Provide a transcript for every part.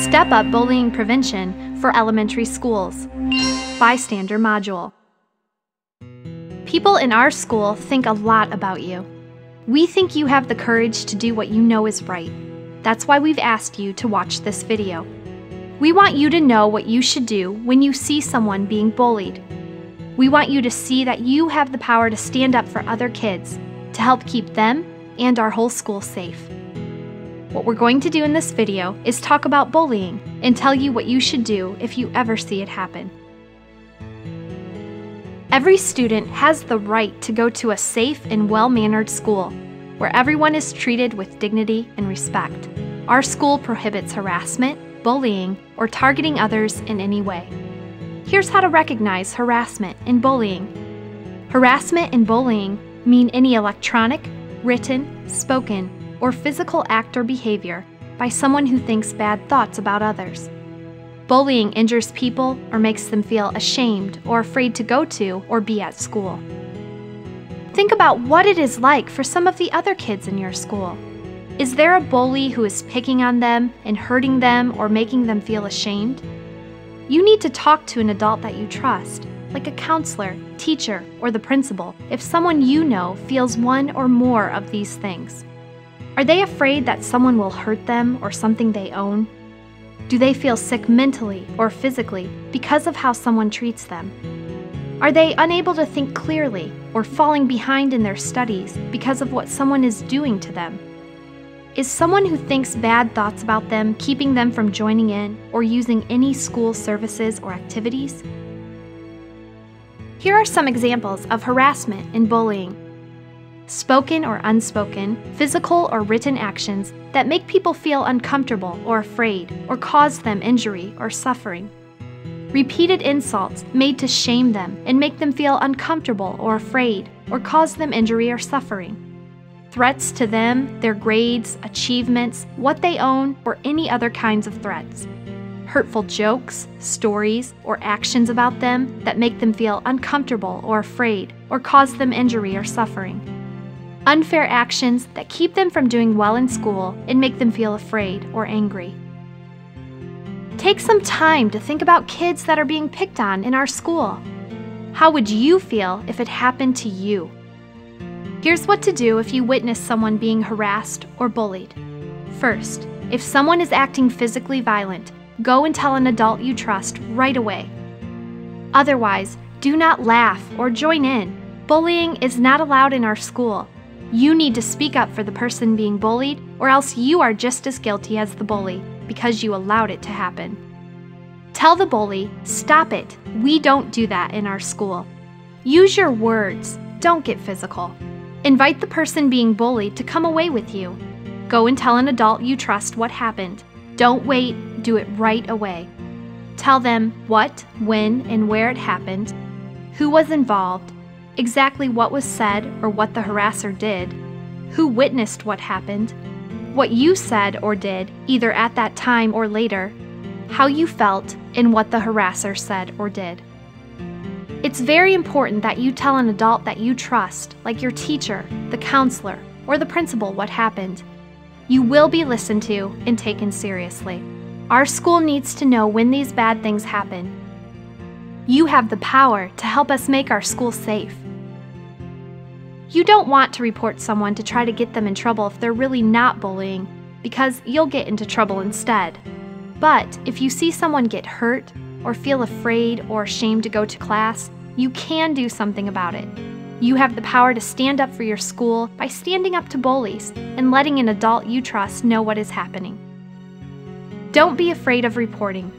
Step Up Bullying Prevention for Elementary Schools. Bystander Module. People in our school think a lot about you. We think you have the courage to do what you know is right. That's why we've asked you to watch this video. We want you to know what you should do when you see someone being bullied. We want you to see that you have the power to stand up for other kids, to help keep them and our whole school safe. What we're going to do in this video is talk about bullying and tell you what you should do if you ever see it happen. Every student has the right to go to a safe and well-mannered school where everyone is treated with dignity and respect. Our school prohibits harassment, bullying, or targeting others in any way. Here's how to recognize harassment and bullying. Harassment and bullying mean any electronic, written, spoken, or physical act or behavior by someone who thinks bad thoughts about others. Bullying injures people or makes them feel ashamed or afraid to go to or be at school. Think about what it is like for some of the other kids in your school. Is there a bully who is picking on them and hurting them or making them feel ashamed? You need to talk to an adult that you trust, like a counselor, teacher, or the principal, if someone you know feels one or more of these things. Are they afraid that someone will hurt them or something they own? Do they feel sick mentally or physically because of how someone treats them? Are they unable to think clearly or falling behind in their studies because of what someone is doing to them? Is someone who thinks bad thoughts about them keeping them from joining in or using any school services or activities? Here are some examples of harassment and bullying. Spoken or unspoken, physical or written actions that make people feel uncomfortable or afraid or cause them injury or suffering. Repeated insults made to shame them and make them feel uncomfortable or afraid or cause them injury or suffering. Threats to them, their grades, achievements, what they own, or any other kinds of threats. Hurtful jokes, stories, or actions about them that make them feel uncomfortable or afraid or cause them injury or suffering. Unfair actions that keep them from doing well in school and make them feel afraid or angry. Take some time to think about kids that are being picked on in our school. How would you feel if it happened to you? Here's what to do if you witness someone being harassed or bullied. First, if someone is acting physically violent, go and tell an adult you trust right away. Otherwise, do not laugh or join in. Bullying is not allowed in our school. You need to speak up for the person being bullied, or else you are just as guilty as the bully because you allowed it to happen. Tell the bully, "Stop it, we don't do that in our school." Use your words, don't get physical. Invite the person being bullied to come away with you. Go and tell an adult you trust what happened. Don't wait, do it right away. Tell them what, when, and where it happened, who was involved, exactly what was said or what the harasser did, who witnessed what happened, what you said or did either at that time or later, how you felt, and what the harasser said or did. It's very important that you tell an adult that you trust, like your teacher, the counselor, or the principal, what happened. You will be listened to and taken seriously. Our school needs to know when these bad things happen. You have the power to help us make our school safe. You don't want to report someone to try to get them in trouble if they're really not bullying, because you'll get into trouble instead. But if you see someone get hurt, or feel afraid or ashamed to go to class, you can do something about it. You have the power to stand up for your school by standing up to bullies and letting an adult you trust know what is happening. Don't be afraid of reporting.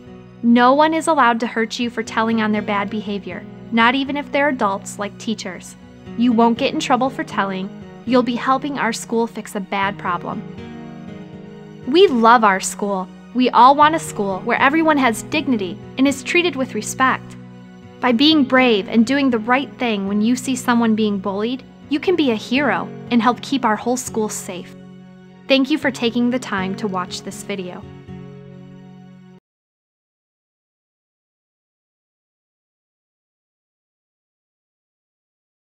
No one is allowed to hurt you for telling on their bad behavior, not even if they're adults like teachers. You won't get in trouble for telling. You'll be helping our school fix a bad problem. We love our school. We all want a school where everyone has dignity and is treated with respect. By being brave and doing the right thing when you see someone being bullied, you can be a hero and help keep our whole school safe. Thank you for taking the time to watch this video.